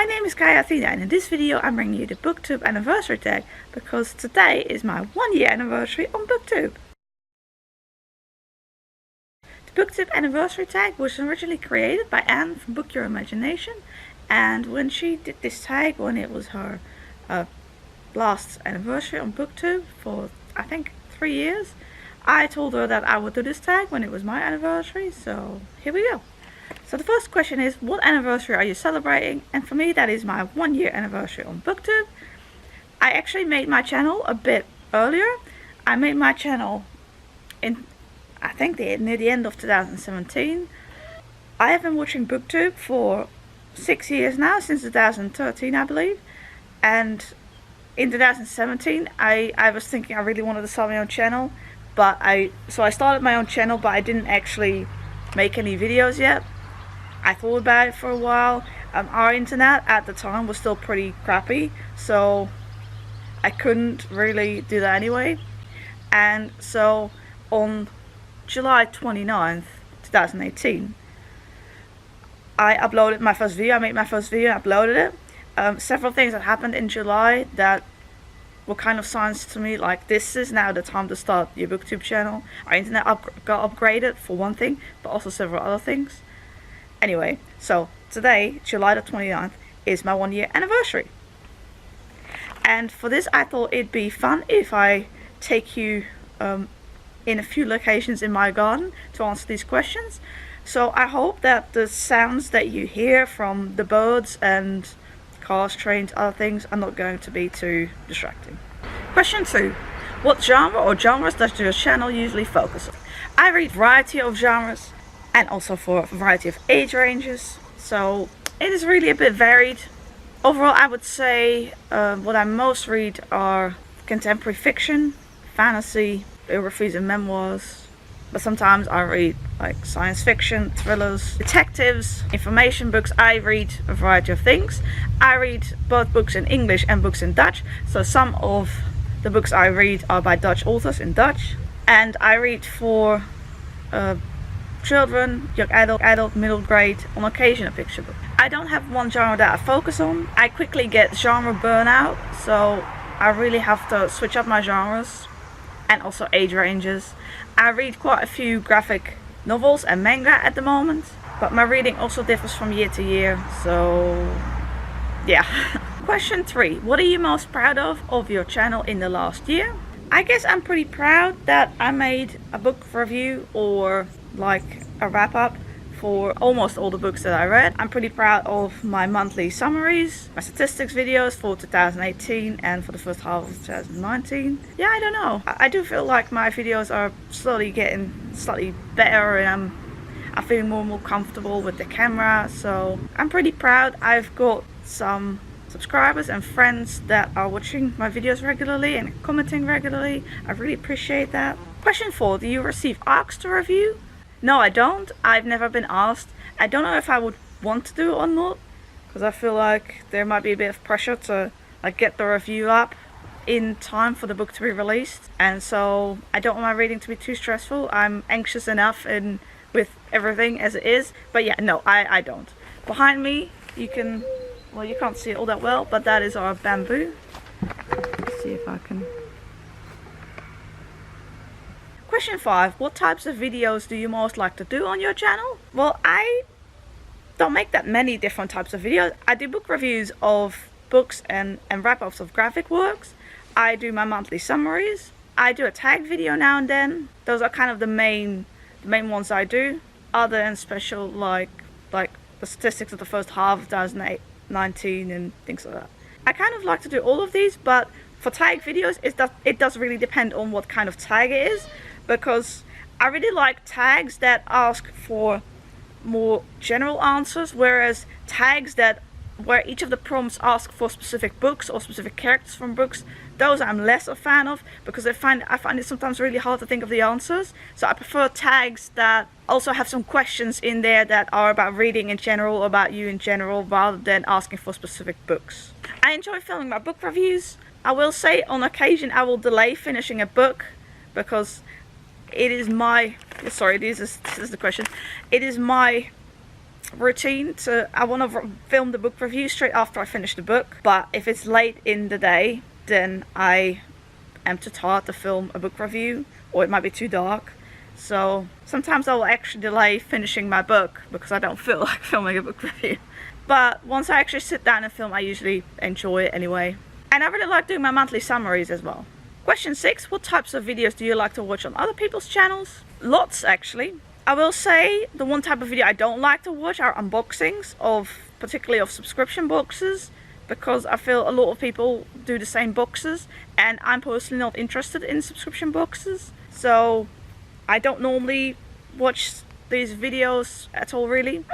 My name is Gaia Athena, and in this video I'm bringing you the BookTube Anniversary tag because today is my 1-year anniversary on BookTube. The BookTube Anniversary tag was originally created by Anne from Book Your Imagination, and when she did this tag when it was her last anniversary on BookTube for I think 3 years, I told her that I would do this tag when it was my anniversary, so here we go. So the first question is, what anniversary are you celebrating? And for me that is my 1-year anniversary on BookTube. I actually made my channel a bit earlier. I made my channel in I think near the end of 2017. I have been watching BookTube for 6 years now, since 2013 I believe. And in 2017 I was thinking I really wanted to start my own channel, but I started my own channel, but I didn't actually make any videos yet. I thought about it for a while. Our internet at the time was still pretty crappy, so I couldn't really do that anyway. And so on July 29th 2018 I uploaded my first video. I made my first video and uploaded it. Several things that happened in July that were kind of signs to me, like this is now the time to start your BookTube channel. Our internet got upgraded for one thing, but also several other things. Anyway, so today, July the 29th, is my 1-year anniversary. And for this I thought it'd be fun if I take you in a few locations in my garden to answer these questions. So I hope that the sounds that you hear from the birds and cars, trains, other things are not going to be too distracting. Question 2. What genre or genres does your channel usually focus on? I read a variety of genres and also for a variety of age ranges, so it is really a bit varied. Overall I would say what I most read are contemporary fiction, fantasy, biographies and memoirs, but sometimes I read like science fiction, thrillers, detectives, information books. I read a variety of things. I read both books in English and books in Dutch, so some of the books I read are by Dutch authors in Dutch. And I read for children, young adult, middle grade, on occasion a picture book. I don't have one genre that I focus on. I quickly get genre burnout, so I really have to switch up my genres and also age ranges. I read quite a few graphic novels and manga at the moment, but my reading also differs from year to year, so yeah. Question 3. What are you most proud of your channel in the last year? I guess I'm pretty proud that I made a book review or like a wrap-up for almost all the books that I read. I'm pretty proud of my monthly summaries, my statistics videos for 2018 and for the first half of 2019. Yeah, I don't know. I do feel like my videos are slowly getting slightly better, and I'm feeling more and more comfortable with the camera, so I'm pretty proud. I've got some subscribers and friends that are watching my videos regularly and commenting regularly. I really appreciate that. Question 4. Do you receive arcs to review? No, I don't. I've never been asked. I don't know if I would want to do it or not, because I feel like there might be a bit of pressure to like get the review up in time for the book to be released, and so I don't want my reading to be too stressful. I'm anxious enough and with everything as it is, but yeah, no, I don't. Behind me you can, well, you can't see it all that well, but that is our bamboo. Let's see if I can. Question 5. What types of videos do you most like to do on your channel? Well, I don't make that many different types of videos. I do book reviews of books and wrap-ups of graphic works. I do my monthly summaries. I do a tag video now and then. Those are kind of the main ones I do, other than special like the statistics of the first half of 2019 and things like that. I kind of like to do all of these, but for tag videos it does really depend on what kind of tag it is, because I really like tags that ask for more general answers, whereas tags where each of the prompts ask for specific books or specific characters from books, those I'm less a fan of, because I find it sometimes really hard to think of the answers. So I prefer tags that also have some questions in there that are about reading in general, about you in general, rather than asking for specific books. I enjoy filming my book reviews. I will say on occasion I will delay finishing a book because it is my, sorry, this is the question. It is my routine to, I want to film the book review straight after I finish the book, but if it's late in the day, then I am too tired to film a book review, or it might be too dark. So sometimes I will actually delay finishing my book because I don't feel like filming a book review. But once I actually sit down and film, I usually enjoy it anyway. And I really like doing my monthly summaries as well. Question 6, what types of videos do you like to watch on other people's channels? Lots, actually. I will say the one type of video I don't like to watch are unboxings of, particularly of subscription boxes, because I feel a lot of people do the same boxes and I'm personally not interested in subscription boxes. So I don't normally watch these videos at all, really.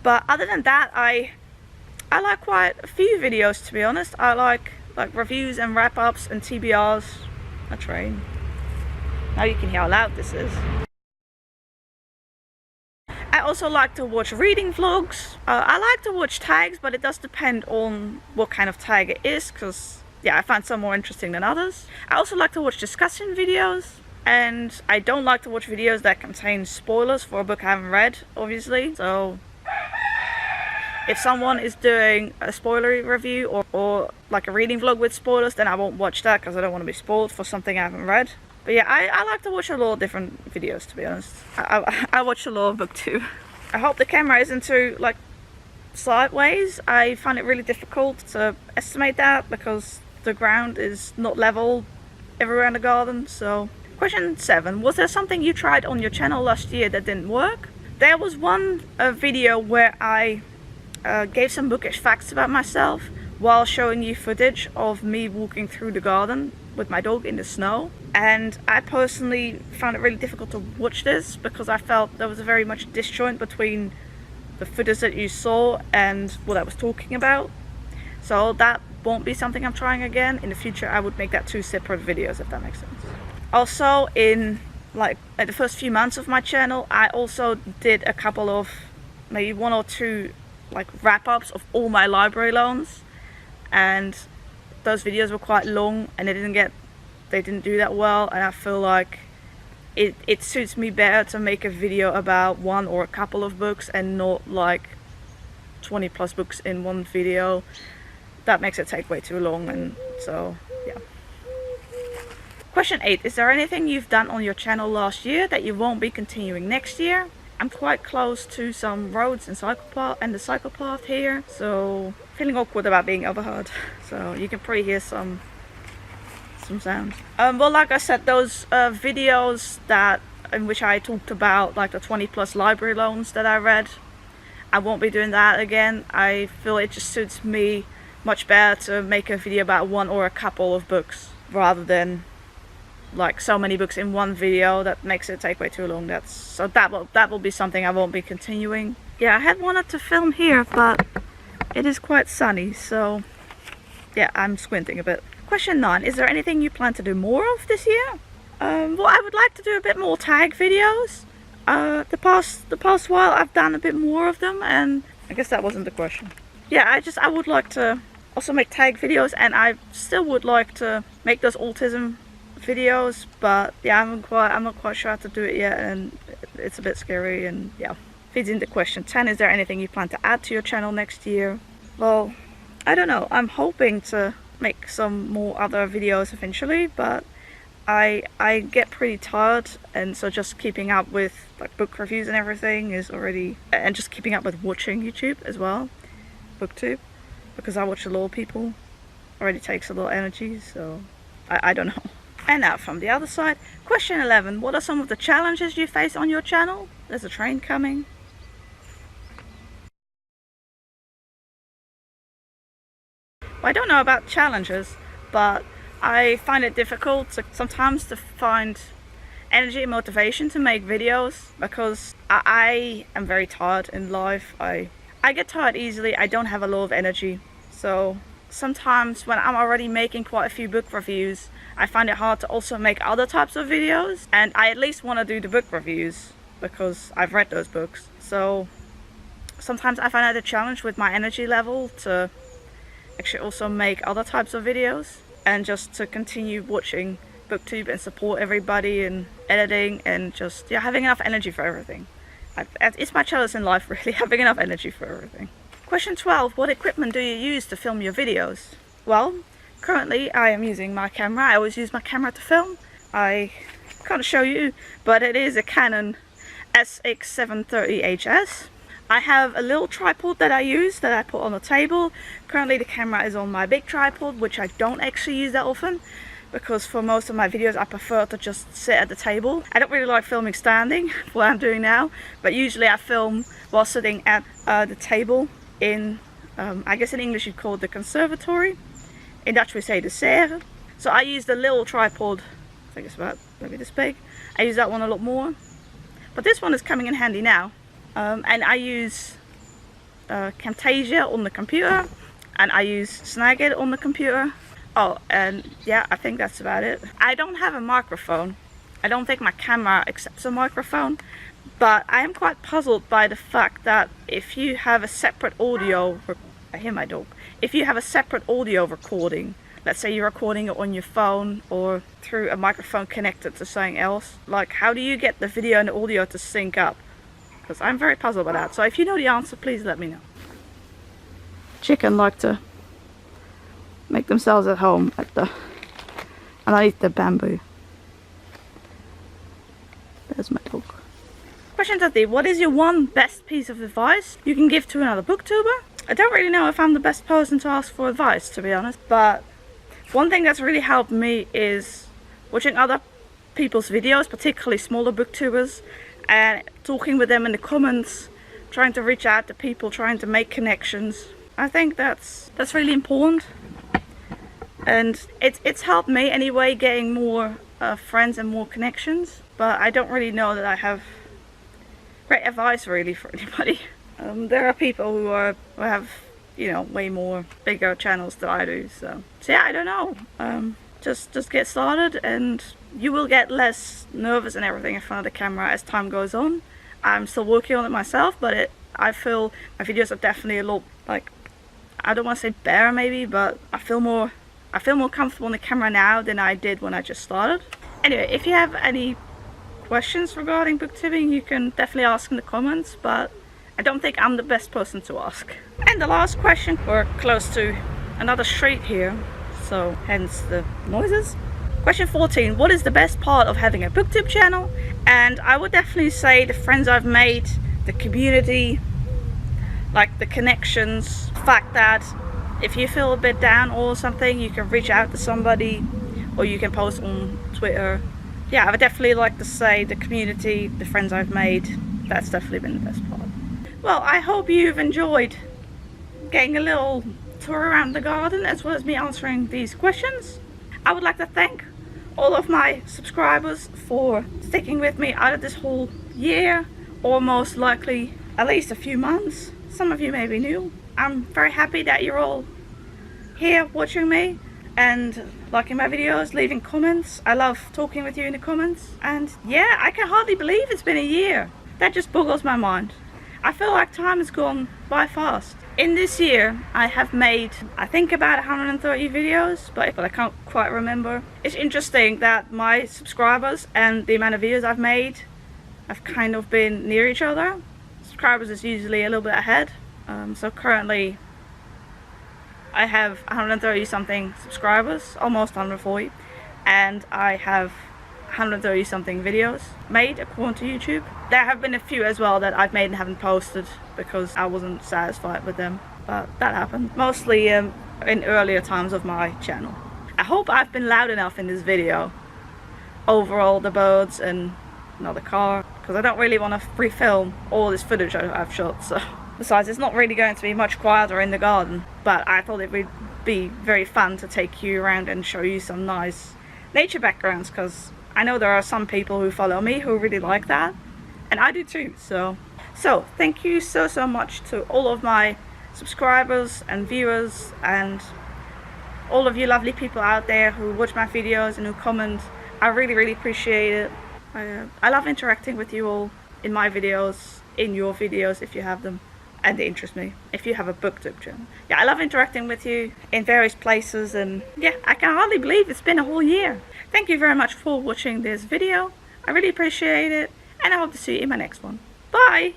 But other than that, I like quite a few videos, to be honest. I like reviews and wrap-ups and TBRs. A train. Now you can hear how loud this is. I also like to watch reading vlogs. I like to watch tags, but it does depend on what kind of tag it is, because yeah, I find some more interesting than others. I also like to watch discussion videos, and I don't like to watch videos that contain spoilers for a book I haven't read, obviously. So if someone is doing a spoilery review or like a reading vlog with spoilers, then I won't watch that because I don't want to be spoiled for something I haven't read. But yeah, I like to watch a lot of different videos, to be honest. I watch a lot of BookTube. I hope the camera isn't too like sideways. I find it really difficult to estimate that because the ground is not level everywhere in the garden. So question 7, was there something you tried on your channel last year that didn't work? There was one video where I gave some bookish facts about myself while showing you footage of me walking through the garden with my dog in the snow, and I personally found it really difficult to watch this because I felt there was a very much disjoint between the footage that you saw and what I was talking about. So that won't be something I'm trying again. In the future I would make that 2 separate videos, if that makes sense. Also, in like the first few months of my channel, I also did a couple of, maybe 1 or 2 like wrap-ups of all my library loans, and those videos were quite long and they didn't do that well, and I feel like it suits me better to make a video about 1 or a couple of books and not like 20 plus books in one video. That makes it take way too long, and so yeah. Question 8, is there anything you've done on your channel last year that you won't be continuing next year? I'm quite close to some roads and the cycle path here, so feeling awkward about being overheard. So you can probably hear some sound. Well, like I said, those videos in which I talked about like the 20 plus library loans that I read, I won't be doing that again. I feel it just suits me much better to make a video about 1 or a couple of books rather than like so many books in one video. That makes it take way too long. So that will be something I won't be continuing. Yeah, I had wanted to film here, but it is quite sunny, so yeah, I'm squinting a bit. Question 9, is there anything you plan to do more of this year? Well, I would like to do a bit more tag videos. The past while I've done a bit more of them, and I guess that wasn't the question. Yeah, I would like to also make tag videos, and I still would like to make those autism videos, but yeah, I'm not quite sure how to do it yet, and it's a bit scary, and yeah. Feeds into question 10, is there anything you plan to add to your channel next year? Well, I don't know. I'm hoping to make some more other videos eventually, but I get pretty tired, and so just keeping up with like book reviews and everything is already, and just keeping up with watching YouTube as well, BookTube, because I watch a lot of people, already takes a lot of energy, so I don't know. And now from the other side, question 11, what are some of the challenges you face on your channel? There's a train coming. I don't know about challenges, but I find it difficult sometimes to find energy and motivation to make videos because I am very tired in life. I get tired easily. I don't have a lot of energy, so sometimes when I'm already making quite a few book reviews, I find it hard to also make other types of videos, and I at least want to do the book reviews because I've read those books. So sometimes I find it a challenge with my energy level to actually also make other types of videos, and just to continue watching BookTube and support everybody and editing and just, yeah, having enough energy for everything. it's my challenge in life, really, having enough energy for everything. Question 12. What equipment do you use to film your videos? Well, currently I am using my camera. I always use my camera to film. I can't show you, but it is a Canon SX730HS. I have a little tripod that I use that I put on the table. Currently the camera is on my big tripod, which I don't actually use that often, because for most of my videos I prefer to just sit at the table. I don't really like filming standing, what I'm doing now, but usually I film while sitting at the table in, I guess in English you'd call it the conservatory. In Dutch we say de serre. So I use the little tripod, I think it's about maybe this big. I use that one a lot more. But this one is coming in handy now. And I use Camtasia on the computer, and I use Snagit on the computer. Oh, and yeah, I think that's about it. I don't have a microphone. I don't think my camera accepts a microphone, but I am quite puzzled by the fact that if you have a separate audio, I hear my dog. If you have a separate audio recording, let's say you're recording it on your phone or through a microphone connected to something else, like how do you get the video and the audio to sync up? Because I'm very puzzled by that. So if you know the answer, please let me know. Chicken like to make themselves at home at the underneath the bamboo. There's my dog. Question 13. What is your one best piece of advice you can give to another booktuber? I don't really know if I'm the best person to ask for advice, to be honest, but one thing that's really helped me is watching other people's videos, particularly smaller booktubers, and talking with them in the comments, trying to reach out to people, trying to make connections. I think that's really important, and it's helped me anyway, getting more friends and more connections. But I don't really know that I have great advice really for anybody. There are people who have, you know, way more bigger channels than I do. So yeah, I don't know. Just get started, and you will get less nervous and everything in front of the camera as time goes on. I'm still working on it myself, but I feel my videos are definitely a lot, like, I don't want to say better maybe, but I feel more comfortable on the camera now than I did when I just started. Anyway, if you have any questions regarding booktubing, you can definitely ask in the comments, but I don't think I'm the best person to ask. And the last question, we're close to another street here, so hence the noises. Question 14. What is the best part of having a booktube channel? And I would definitely say the friends I've made, the community, like the connections, the fact that if you feel a bit down or something, you can reach out to somebody, or you can post on Twitter. Yeah, I would definitely like to say the community, the friends I've made, that's definitely been the best part. Well, I hope you've enjoyed getting a little tour around the garden as well as me answering these questions. I would like to thank all of my subscribers for sticking with me out of this whole year, or most likely at least a few months. Some of you may be new. I'm very happy that you're all here watching me and liking my videos, leaving comments. I love talking with you in the comments, and yeah, I can hardly believe it's been a year. That just boggles my mind. I feel like time has gone by fast. In this year, I have made, I think, about 130 videos, but I can't quite remember. It's interesting that my subscribers and the amount of videos I've made have kind of been near each other. Subscribers is usually a little bit ahead. So currently, I have 130 something subscribers, almost 140, and I have 130 something videos made according to YouTube. There have been a few as well that I've made and haven't posted because I wasn't satisfied with them, but that happened mostly in earlier times of my channel. I hope I've been loud enough in this video over all the birds and another car, because I don't really want to pre-film all this footage I've shot. So besides, it's not really going to be much quieter in the garden, but I thought it would be very fun to take you around and show you some nice nature backgrounds, because I know there are some people who follow me who really like that, and I do too. So thank you so much to all of my subscribers and viewers and all of you lovely people out there who watch my videos and who comment. I really appreciate it. I love interacting with you all in my videos, in your videos if you have them, and they interest me if you have a booktube channel. Yeah, I love interacting with you in various places, and yeah, I can hardly believe it's been a whole year. Thank you very much for watching this video. I really appreciate it, and I hope to see you in my next one. Bye! Bye!